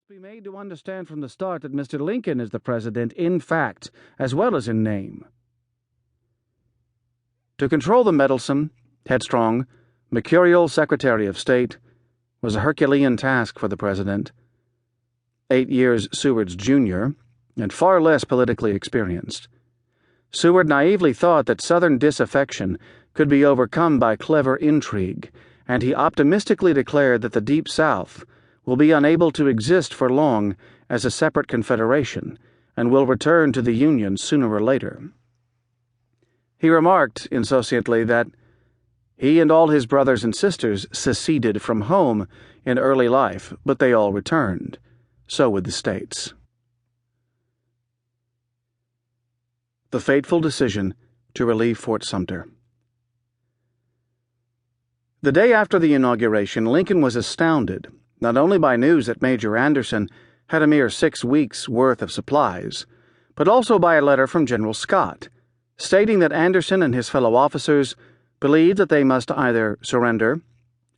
Be made to understand from the start that Mr. Lincoln is the president in fact as well as in name. To control the meddlesome, headstrong, mercurial Secretary of State was a Herculean task for the president. 8 years Seward's junior, and far less politically experienced. Seward naively thought that Southern disaffection could be overcome by clever intrigue, and he optimistically declared that the Deep South will be unable to exist for long as a separate confederation and will return to the Union sooner or later. He remarked insouciantly that he and all his brothers and sisters seceded from home in early life, but they all returned. So would the states. The fateful decision to relieve Fort Sumter. The day after the inauguration, Lincoln was astounded not only by news that Major Anderson had a mere 6 weeks' worth of supplies, but also by a letter from General Scott, stating that Anderson and his fellow officers believed that they must either surrender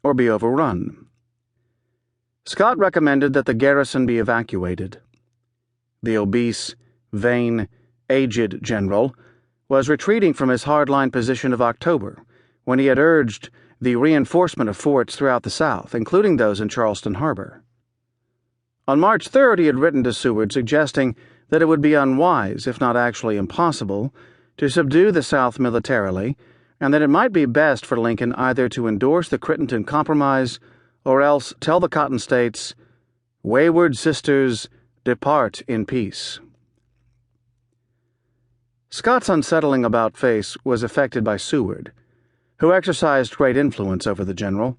or be overrun. Scott recommended that the garrison be evacuated. The obese, vain, aged general was retreating from his hardline position of October, when he had urged the reinforcement of forts throughout the South, including those in Charleston Harbor. On March 3rd, he had written to Seward suggesting that it would be unwise, if not actually impossible, to subdue the South militarily, and that it might be best for Lincoln either to endorse the Crittenden Compromise or else tell the Cotton States, "Wayward sisters, depart in peace." Scott's unsettling about-face was effected by Seward, who exercised great influence over the general.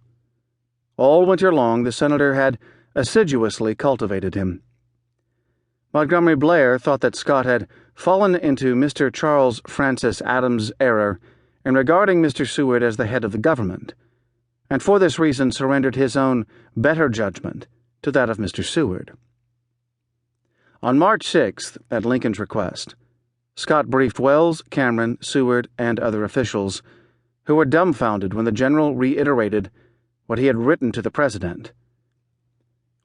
All winter long, the senator had assiduously cultivated him. Montgomery Blair thought that Scott had fallen into Mr. Charles Francis Adams' error in regarding Mr. Seward as the head of the government, and for this reason surrendered his own better judgment to that of Mr. Seward. On March 6th, at Lincoln's request, Scott briefed Wells, Cameron, Seward, and other officials, who were dumbfounded when the general reiterated what he had written to the president.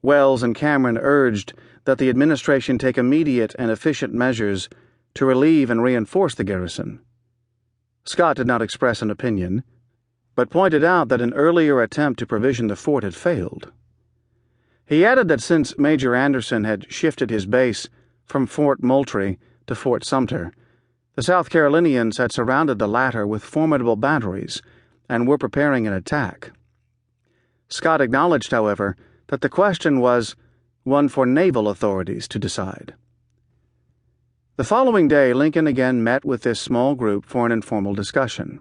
Wells and Cameron urged that the administration take immediate and efficient measures to relieve and reinforce the garrison. Scott did not express an opinion, but pointed out that an earlier attempt to provision the fort had failed. He added that since Major Anderson had shifted his base from Fort Moultrie to Fort Sumter, the South Carolinians had surrounded the latter with formidable batteries and were preparing an attack. Scott acknowledged, however, that the question was one for naval authorities to decide. The following day, Lincoln again met with this small group for an informal discussion.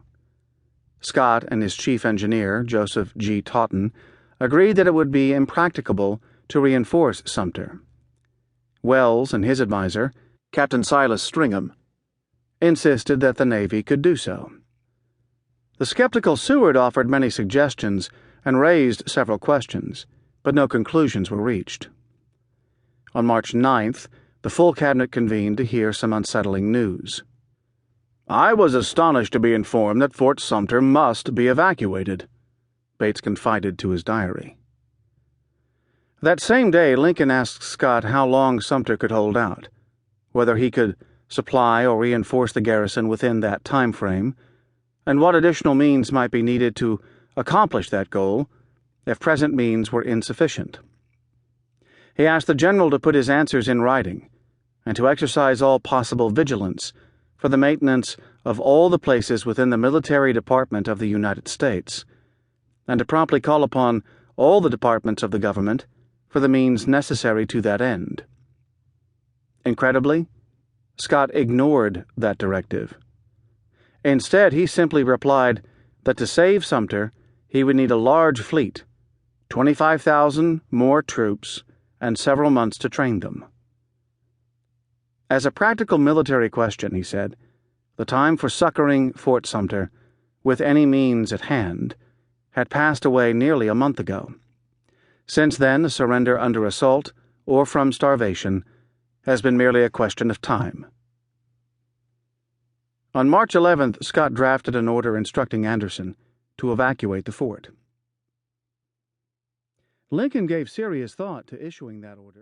Scott and his chief engineer, Joseph G. Taunton, agreed that it would be impracticable to reinforce Sumter. Wells and his adviser, Captain Silas Stringham, insisted that the Navy could do so. The skeptical Seward offered many suggestions and raised several questions, but no conclusions were reached. On March 9th, the full cabinet convened to hear some unsettling news. "I was astonished to be informed that Fort Sumter must be evacuated," Bates confided to his diary. That same day, Lincoln asked Scott how long Sumter could hold out, whether he could supply or reinforce the garrison within that time frame, and what additional means might be needed to accomplish that goal if present means were insufficient. He asked the general to put his answers in writing and to exercise all possible vigilance for the maintenance of all the places within the military department of the United States, and to promptly call upon all the departments of the government for the means necessary to that end. Incredibly, Scott ignored that directive. Instead, he simply replied that to save Sumter, he would need a large fleet, 25,000 more troops, and several months to train them. As a practical military question, he said, the time for succoring Fort Sumter, with any means at hand, had passed away nearly a month ago. Since then, a surrender under assault or from starvation has been merely a question of time. On March 11th, Scott drafted an order instructing Anderson to evacuate the fort. Lincoln gave serious thought to issuing that order.